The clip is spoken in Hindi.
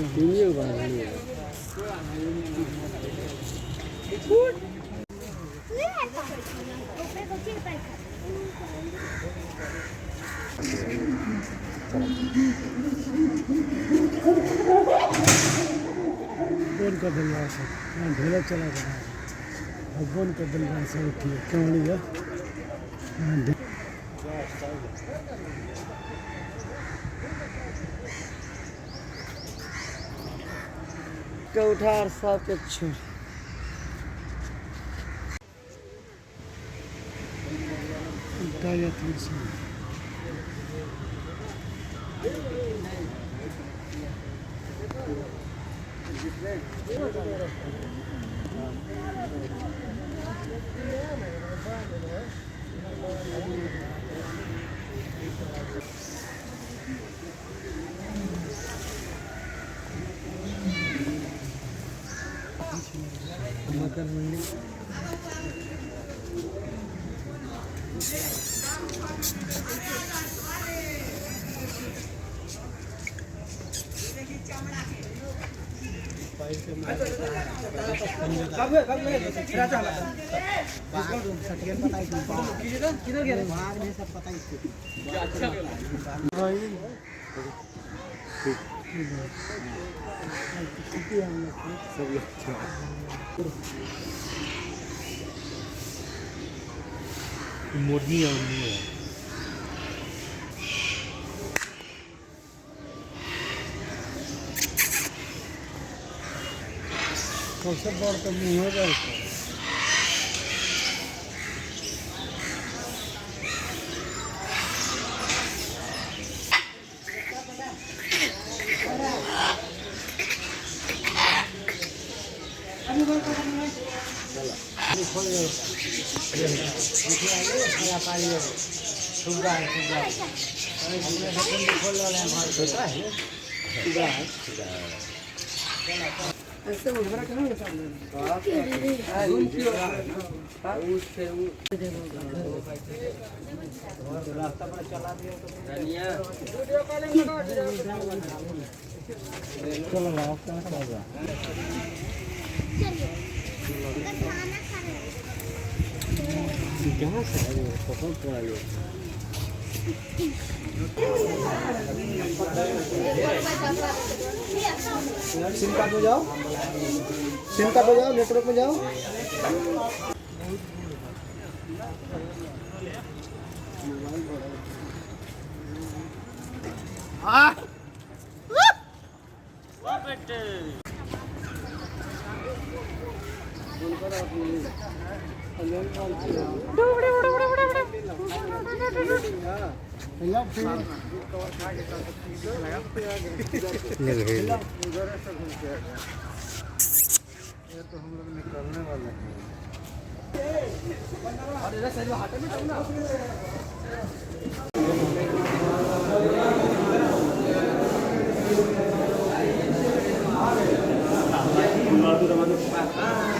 Ini apa ini? बोन का दिलवा से ढेला चला गया बोन का दिलवा से उठिए क्यों लिया उठार सब कुछ मकर मंडी किधर गया सब पता ही मुर्गी सबसे बड़ तो मुँह हो जाए रास्ता पर चला दिया चलो रास्ता कहाँ से है पसंद पड़ा ये सिम कार्ड में जाओ नेटवर्क में जाओ ये तो हम लोग निकलने वाले हैं